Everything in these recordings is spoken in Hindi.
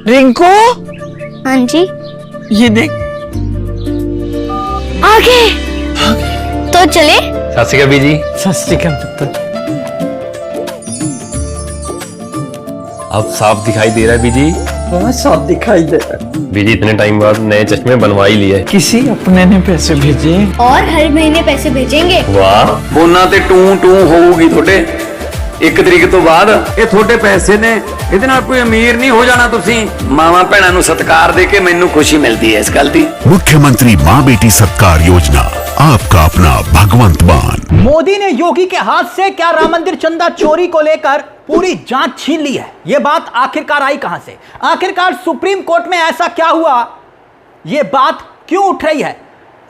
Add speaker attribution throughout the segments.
Speaker 1: रिंकू,
Speaker 2: हाँ जी।
Speaker 1: ये देख।
Speaker 2: आगे तो चले।
Speaker 3: सत श्री अकाल बीजी।
Speaker 1: सत श्री अकाल पुत्र।
Speaker 3: अब साफ दिखाई दे रहा है बीजी।
Speaker 1: हाँ, साफ दिखाई दे रहा है।
Speaker 3: बीजी इतने टाइम बाद नए चश्मे बनवा ही लिए।
Speaker 1: किसी अपने ने पैसे भेजे
Speaker 2: और हर महीने पैसे भेजेंगे।
Speaker 3: वाह,
Speaker 4: ਫੋਨਾਂ ਤੇ ਟੂ ਟੂ ਹੋਊਗੀ ਤੁਹਾਡੇ 1 ਤਰੀਕ ਤੋਂ ਬਾਅਦ। ਇਹ ਤੁਹਾਡੇ ਪੈਸੇ ਨੇ, ਇਹਦੇ ਨਾਲ ਕੋਈ ਅਮੀਰ ਨਹੀਂ ਹੋ ਜਾਣਾ ਤੁਸੀਂ। ਮਾਵਾਂ ਭੈਣਾਂ ਨੂੰ ਸਤਿਕਾਰ ਦੇ ਕੇ ਮੈਨੂੰ ਖੁਸ਼ੀ ਮਿਲਦੀ ਹੈ ਇਸ ਗੱਲ ਦੀ।
Speaker 5: मुख्यमंत्री माँ बेटी सत्कार योजना, आपका अपना भगवंत मान।
Speaker 6: मोदी ने योगी के हाथ से क्या राम मंदिर चंदा चोरी को लेकर पूरी जांच छीन ली है। यह बात आखिरकार आई कहां से? आखिरकार सुप्रीम कोर्ट में ऐसा क्या हुआ? यह बात क्यों उठ रही है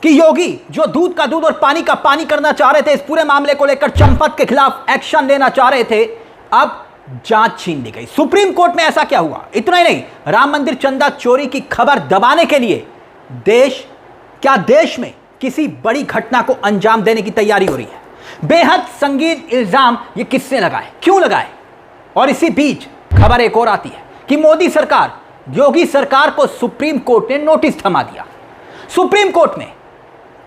Speaker 6: कि योगी जो दूध का दूध और पानी का पानी करना चाह रहे थे, इस पूरे मामले को लेकर चंपत के खिलाफ एक्शन लेना चाह रहे थे, अब जांच छीन ली गई। सुप्रीम कोर्ट में ऐसा क्या हुआ? इतना ही नहीं, राम मंदिर चंदा चोरी की खबर दबाने के लिए देश में किसी बड़ी घटना को अंजाम देने की तैयारी हो रही है। बेहद संगीन इल्जाम ये किसने लगाए, क्यों लगाए? और इसी बीच खबर एक और आती है कि मोदी सरकार, योगी सरकार को सुप्रीम कोर्ट ने नोटिस थमा दिया। सुप्रीम कोर्ट में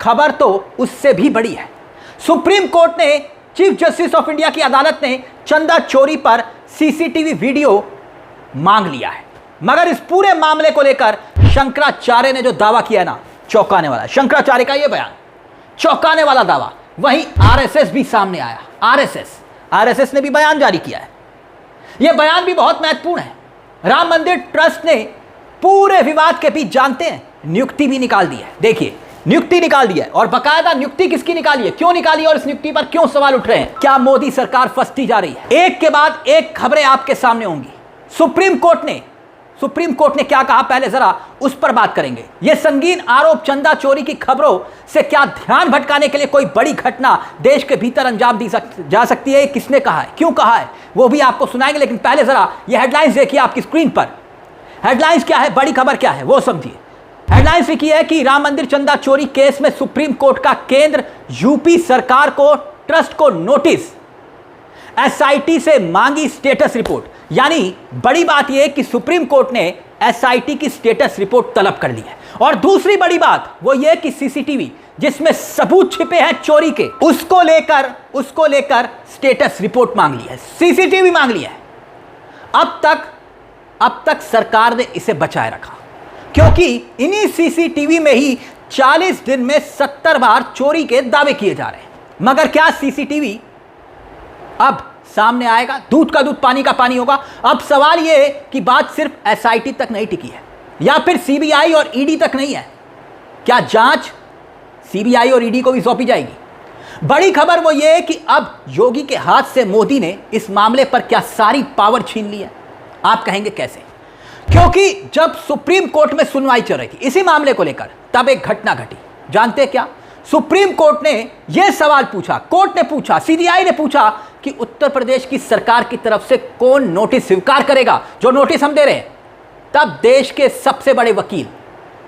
Speaker 6: खबर तो उससे भी बड़ी है। सुप्रीम कोर्ट ने, चीफ जस्टिस ऑफ इंडिया की अदालत ने चंदा चोरी पर सीसीटीवी वीडियो मांग लिया है। मगर इस पूरे मामले को लेकर शंकराचार्य ने जो दावा किया है ना, चौंकाने वाला है। शंकराचार्य का यह बयान, चौंकाने वाला दावा। वहीं आरएसएस भी सामने आया। आरएसएस ने भी बयान जारी किया है। यह बयान भी बहुत महत्वपूर्ण है। राम मंदिर ट्रस्ट ने पूरे विवाद के बीच, जानते हैं, नियुक्ति भी निकाल दी है। देखिए, नियुक्ति निकाल दी है, और बकायदा नियुक्ति किसकी निकाली है, क्यों निकाली है, और इस नियुक्ति पर क्यों सवाल उठ रहे हैं? क्या मोदी सरकार फंसती जा रही है? एक के बाद एक खबरें आपके सामने होंगी। सुप्रीम कोर्ट ने क्या कहा, पहले जरा उस पर बात करेंगे। यह संगीन आरोप, चंदा चोरी की खबरों से क्या ध्यान भटकाने के लिए कोई बड़ी घटना देश के भीतर अंजाम दी जा सकती है? किसने कहा है, क्यों कहा है, वो भी आपको सुनाएंगे। लेकिन पहले जरा यह हेडलाइंस देखिए आपकी स्क्रीन पर। हेडलाइंस क्या है, बड़ी खबर क्या है, वो समझिए। हेडलाइंस लिखी है कि राम मंदिर चंदा चोरी केस में सुप्रीम कोर्ट का केंद्र यूपी सरकार को, ट्रस्ट को नोटिस, एसआईटी से मांगी स्टेटस रिपोर्ट। यानी बड़ी बात यह कि सुप्रीम कोर्ट ने एसआईटी की स्टेटस रिपोर्ट तलब कर ली है। और दूसरी बड़ी बात वो ये कि सीसीटीवी जिसमें सबूत छिपे हैं चोरी के, उसको लेकर स्टेटस रिपोर्ट मांग ली है, सीसीटीवी मांग लिया है। अब तक सरकार ने इसे बचाए रखा, क्योंकि इन्हीं सीसीटीवी में ही 40 दिन में 70 बार चोरी के दावे किए जा रहे हैं। मगर क्या सीसीटीवी अब सामने आएगा? दूध का दूध, पानी का पानी होगा। अब सवाल यह है कि बात सिर्फ एसआईटी तक नहीं टिकी है, या फिर सीबीआई और ईडी तक नहीं है। क्या जांच सीबीआई और ईडी को भी सौंपी जाएगी? बड़ी खबर वो ये है कि अब योगी के हाथ से मोदी ने इस मामले पर क्या सारी पावर छीन ली है? आप कहेंगे कैसे? क्योंकि जब सुप्रीम कोर्ट में सुनवाई चल रही थी इसी मामले को लेकर, तब एक घटना घटी। जानते क्या? सुप्रीम कोर्ट ने यह सवाल पूछा, कोर्ट ने पूछा, सीबीआई ने पूछा कि उत्तर प्रदेश की सरकार की तरफ से कौन नोटिस स्वीकार करेगा, जो नोटिस हम दे रहे हैं। तब देश के सबसे बड़े वकील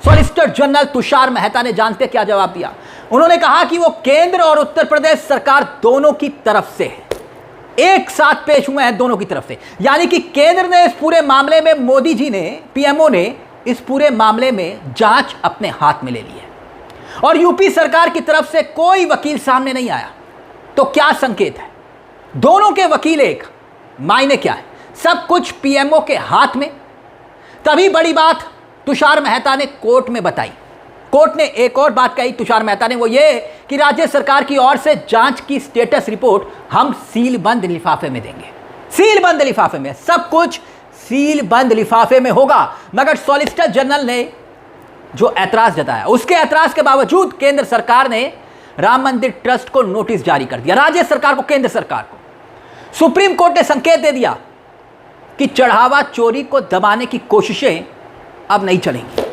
Speaker 6: सॉलिसिटर जनरल तुषार मेहता ने जानते क्या जवाब दिया? उन्होंने कहा कि वो केंद्र और उत्तर प्रदेश सरकार दोनों की तरफ से है, एक साथ पेश हुए हैं दोनों की तरफ से। यानी कि केंद्र ने इस पूरे मामले में, मोदी जी ने, पीएमओ ने इस पूरे मामले में जांच अपने हाथ में ले ली है, और यूपी सरकार की तरफ से कोई वकील सामने नहीं आया। तो क्या संकेत है? दोनों के वकील एक, मायने क्या है? सब कुछ पीएमओ के हाथ में। तभी बड़ी बात तुषार मेहता ने कोर्ट में बताई। कोर्ट ने एक और बात कही तुषार मेहता ने, वो ये कि राज्य सरकार की ओर से जांच की स्टेटस रिपोर्ट हम सील बंद लिफाफे में देंगे। सील बंद लिफाफे में, सब कुछ सील बंद लिफाफे में होगा। मगर सॉलिसिटर जनरल ने जो ऐतराज जताया, उसके ऐतराज के बावजूद केंद्र सरकार ने राम मंदिर ट्रस्ट को नोटिस जारी कर दिया, राज्य सरकार को, केंद्र सरकार को। सुप्रीम कोर्ट ने संकेत दे दिया कि चढ़ावा चोरी को दबाने की कोशिशें अब नहीं चलेंगी।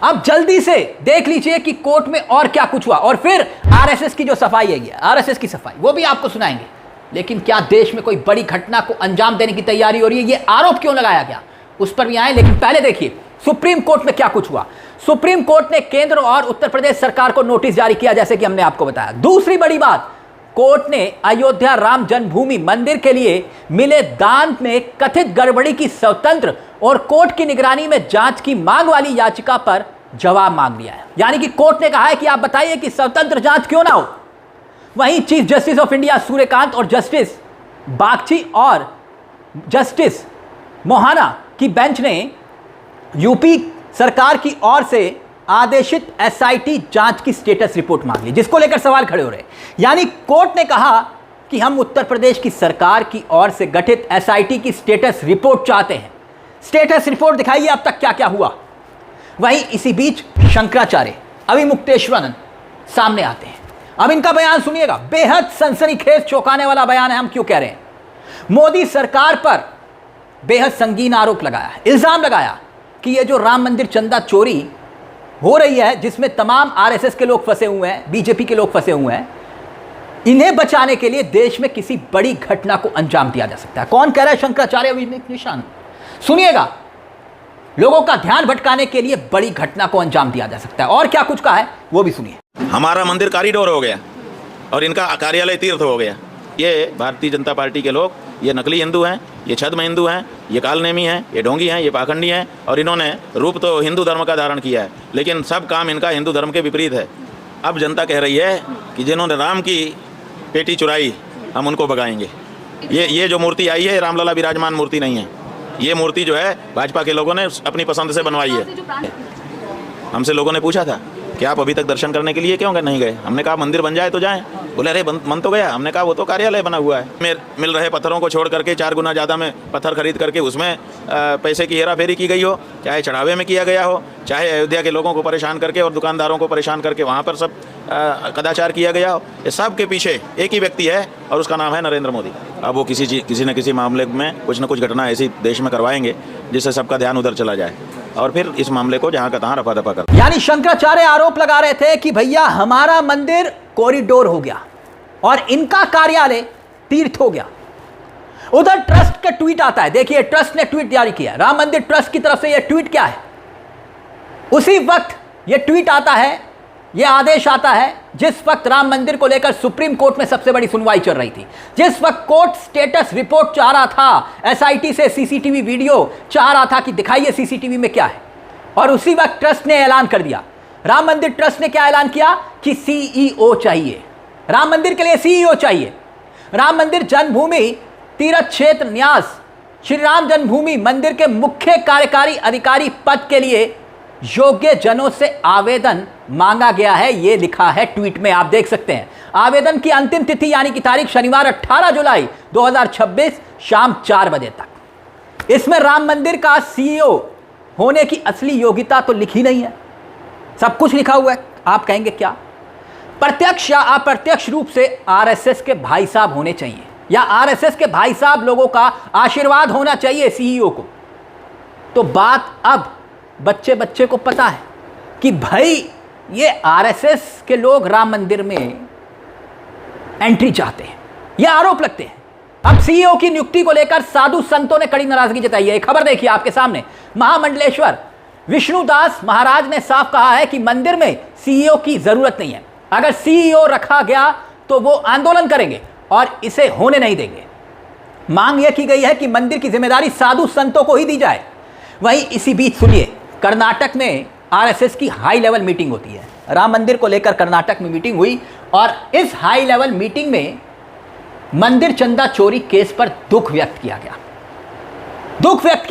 Speaker 6: अब जल्दी से देख लीजिए कि कोर्ट में और क्या कुछ हुआ, और फिर आरएसएस की जो सफाई है, आरएसएस की सफाई, वो भी आपको सुनाएंगे। लेकिन क्या देश में कोई बड़ी घटना को अंजाम देने की तैयारी हो रही है? ये आरोप क्यों लगाया गया, उस पर भी आए। लेकिन पहले देखिए सुप्रीम कोर्ट में क्या कुछ हुआ। सुप्रीम कोर्ट ने केंद्र और उत्तर प्रदेश सरकार को नोटिस जारी किया, जैसे कि हमने आपको बताया। दूसरी बड़ी बात, कोर्ट ने अयोध्या राम जन्मभूमि मंदिर के लिए मिले दान में कथित गड़बड़ी की स्वतंत्र और कोर्ट की निगरानी में जांच की मांग वाली याचिका पर जवाब मांग लिया है। यानी कि कोर्ट ने कहा है कि आप बताइए कि स्वतंत्र जांच क्यों ना हो। वहीं chief justice of India Suryakant और जस्टिस बागची और जस्टिस मोहाना की बेंच ने यूपी सरकार की ओर से आदेशित एसआईटी जांच की स्टेटस रिपोर्ट मांगी, जिसको लेकर सवाल खड़े हो रहे हैं। यानी कोर्ट ने कहा कि हम उत्तर प्रदेश की सरकार की ओर से गठित एसआईटी की स्टेटस रिपोर्ट चाहते हैं। स्टेटस रिपोर्ट दिखाइए अब तक क्या क्या हुआ। वहीं इसी बीच शंकराचार्य अभिमुक्तेश्वरन सामने आते हैं। अब इनका बयान सुनिएगा, बेहद सनसनीखेज चौंकाने वाला बयान है। हम क्यों कह रहे हैं? मोदी सरकार पर बेहद संगीन आरोप लगाया है, इल्जाम लगाया कि ये जो राम मंदिर चंदा चोरी हो रही है, जिसमें तमाम आरएसएस के लोग फंसे हुए हैं, बीजेपी के लोग फंसे हुए हैं, इन्हें बचाने के लिए देश में किसी बड़ी घटना को अंजाम दिया जा सकता है। कौन कह रहा है? शंकराचार्य अभिमुक्तेश्वरन। सुनिएगा, लोगों का ध्यान भटकाने के लिए बड़ी घटना को अंजाम दिया जा सकता है। और क्या कुछ कहा है वो भी सुनिए।
Speaker 7: हमारा मंदिर कॉरिडोर हो गया और इनका कार्यालय तीर्थ हो गया। ये भारतीय जनता पार्टी के लोग, ये नकली हिंदू हैं, ये छद्म हिंदू हैं, ये कालनेमी हैं, ये ढोंगी हैं, ये पाखंडी हैं और इन्होंने रूप तो हिंदू धर्म का धारण किया है, लेकिन सब काम इनका हिंदू धर्म के विपरीत है। अब जनता कह रही है कि जिन्होंने राम की पेटी चुराई हम उनको भगाएंगे। ये जो मूर्ति आई है रामलला विराजमान मूर्ति नहीं है। ये मूर्ति जो है भाजपा के लोगों ने अपनी पसंद से बनवाई है। हमसे लोगों ने पूछा था कि आप अभी तक दर्शन करने के लिए क्यों नहीं गए? हमने कहा मंदिर बन जाए तो जाएं। बोले अरे मन तो गया। हमने कहा वो तो कार्यालय बना हुआ है। मिल रहे पत्थरों को छोड़ करके 4 गुना ज़्यादा में पत्थर खरीद करके उसमें पैसे की हेराफेरी की गई हो, चाहे चढ़ावे में किया गया हो, चाहे अयोध्या के लोगों को परेशान करके और दुकानदारों को परेशान करके वहाँ पर सब कदाचार किया गया हो। ये सब के पीछे एक ही व्यक्ति है और उसका नाम है नरेंद्र मोदी। अब वो किसी न किसी मामले में कुछ न कुछ घटना ऐसी देश में करवाएंगे जिससे सबका ध्यान उधर चला जाए और फिर इस मामले को जहां का तहां रफा दफा कर।
Speaker 6: यानी शंकराचार्य आरोप लगा रहे थे कि भैया हमारा मंदिर कॉरिडोर हो गया और इनका कार्यालय तीर्थ हो गया। उधर ट्रस्ट का ट्वीट आता है। देखिए, ट्रस्ट ने ट्वीट जारी किया, राम मंदिर ट्रस्ट की तरफ से यह ट्वीट क्या है। उसी वक्त यह ट्वीट आता है, यह आदेश आता है जिस वक्त राम मंदिर को लेकर सुप्रीम कोर्ट में सबसे बड़ी सुनवाई चल रही थी, जिस वक्त कोर्ट स्टेटस रिपोर्ट चाह रहा था, एसआईटी से सीसीटीवी वीडियो चाह रहा था कि दिखाइए सीसीटीवी में क्या है। और उसी वक्त ट्रस्ट ने ऐलान कर दिया, राम मंदिर ट्रस्ट ने क्या ऐलान किया कि सीईओ चाहिए, राम मंदिर के लिए सीईओ चाहिए। राम मंदिर जन्मभूमि तीर्थ क्षेत्र न्यास श्री राम जन्मभूमि मंदिर के मुख्य कार्यकारी अधिकारी पद के लिए योग्य जनों से आवेदन मांगा गया है। यह लिखा है ट्वीट में, आप देख सकते हैं। आवेदन की अंतिम तिथि यानी कि तारीख शनिवार 18 जुलाई 2026 शाम 4 बजे तक। इसमें राम मंदिर का सीईओ होने की असली योग्यता तो लिखी नहीं है, सब कुछ लिखा हुआ है। आप कहेंगे क्या? प्रत्यक्ष या अप्रत्यक्ष रूप से आरएसएस के भाई साहब होने चाहिए या आरएसएस के भाई साहब लोगों का आशीर्वाद होना चाहिए सीईओ को। तो बात अब बच्चे बच्चे को पता है कि भाई ये आरएसएस के लोग राम मंदिर में एंट्री चाहते हैं, ये आरोप लगते हैं। अब सीईओ की नियुक्ति को लेकर साधु संतों ने कड़ी नाराजगी जताई है। खबर देखिए आपके सामने, महामंडलेश्वर विष्णुदास महाराज ने साफ कहा है कि मंदिर में सीईओ की जरूरत नहीं है। अगर सीईओ रखा गया तो वो आंदोलन करेंगे और इसे होने नहीं देंगे। मांग यह की गई है कि मंदिर की जिम्मेदारी साधु संतों को ही दी जाए। वहीं इसी बीच सुनिए, कर्नाटक में आरएसएस की हाई लेवल मीटिंग होती है। राम मंदिर को लेकर कर्नाटक में मीटिंग हुई और इस हाई लेवल मीटिंग में मंदिर चंदा चोरी केस पर दुख व्यक्त किया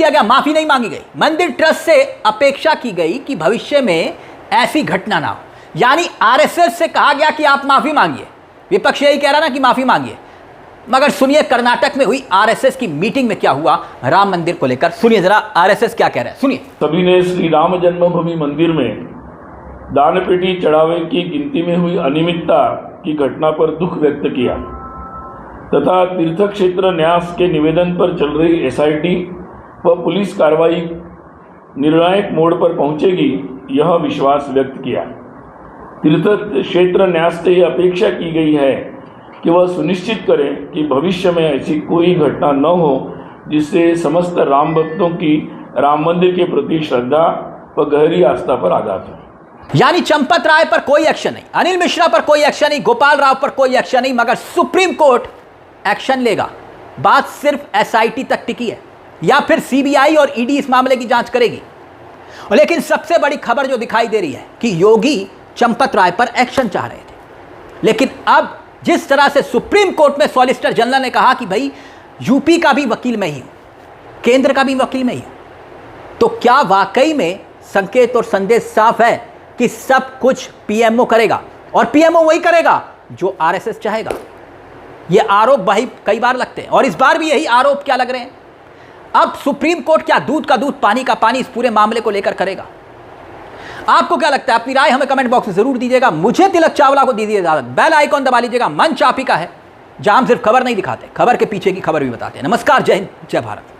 Speaker 6: गया, माफी नहीं मांगी गई। मंदिर ट्रस्ट से अपेक्षा की गई कि भविष्य में ऐसी घटना ना हो। यानी आरएसएस से कहा गया कि आप माफी मांगिए। विपक्ष यही कह रहा ना कि माफी मांगिए, मगर सुनिए कर्नाटक में हुई आरएसएस की मीटिंग में क्या हुआ राम मंदिर को लेकर। सुनिए जरा आरएसएस क्या कह रहा है, सुनिए।
Speaker 8: सभी ने श्री राम जन्मभूमि मंदिर में दान पेटी चढ़ावे की गिनती में हुई अनियमितता की घटना पर दुख व्यक्त किया तथा तीर्थ क्षेत्र न्यास के निवेदन पर चल रही एसआईटी व पुलिस कार्रवाई निर्णायक मोड़ पर पहुंचेगी, यह विश्वास व्यक्त किया। तीर्थ क्षेत्र न्यास से यह अपेक्षा की गई है कि वह सुनिश्चित करें कि भविष्य में ऐसी कोई घटना न हो जिससे समस्त राम भक्तों की राम मंदिर के प्रति श्रद्धा व गहरी आस्था पर आघात हो।
Speaker 6: यानी चंपत राय पर कोई एक्शन नहीं, अनिल मिश्रा पर कोई एक्शन नहीं, गोपाल राव पर कोई एक्शन नहीं, मगर सुप्रीम कोर्ट एक्शन लेगा। बात सिर्फ एसआईटी तक टिकी है या फिर सीबीआई और ईडी इस मामले की जांच करेगी। लेकिन सबसे बड़ी खबर जो दिखाई दे रही है कि योगी चंपत राय पर एक्शन चाह रहे थे, लेकिन अब जिस तरह से सुप्रीम कोर्ट में सॉलिसिटर जनरल ने कहा कि भाई यूपी का भी वकील मैं ही हूं, केंद्र का भी वकील मैं ही हूं, तो क्या वाकई में संकेत और संदेश साफ है कि सब कुछ पीएमओ करेगा और पीएमओ वही करेगा जो आरएसएस चाहेगा। ये आरोप भाई कई बार लगते हैं और इस बार भी यही आरोप क्या लग रहे हैं। अब सुप्रीम कोर्ट क्या दूध का दूध पानी का पानी इस पूरे मामले को लेकर करेगा? आपको क्या लगता है? अपनी राय हमें कमेंट बॉक्स में जरूर दीजिएगा। मुझे तिलक चावला को दीजिए इजाजत। बेल आइकॉन दबा लीजिएगा। मंच आप ही का है, जहां हम सिर्फ खबर नहीं दिखाते, खबर के पीछे की खबर भी बताते हैं। नमस्कार, जय हिंद, जय भारत।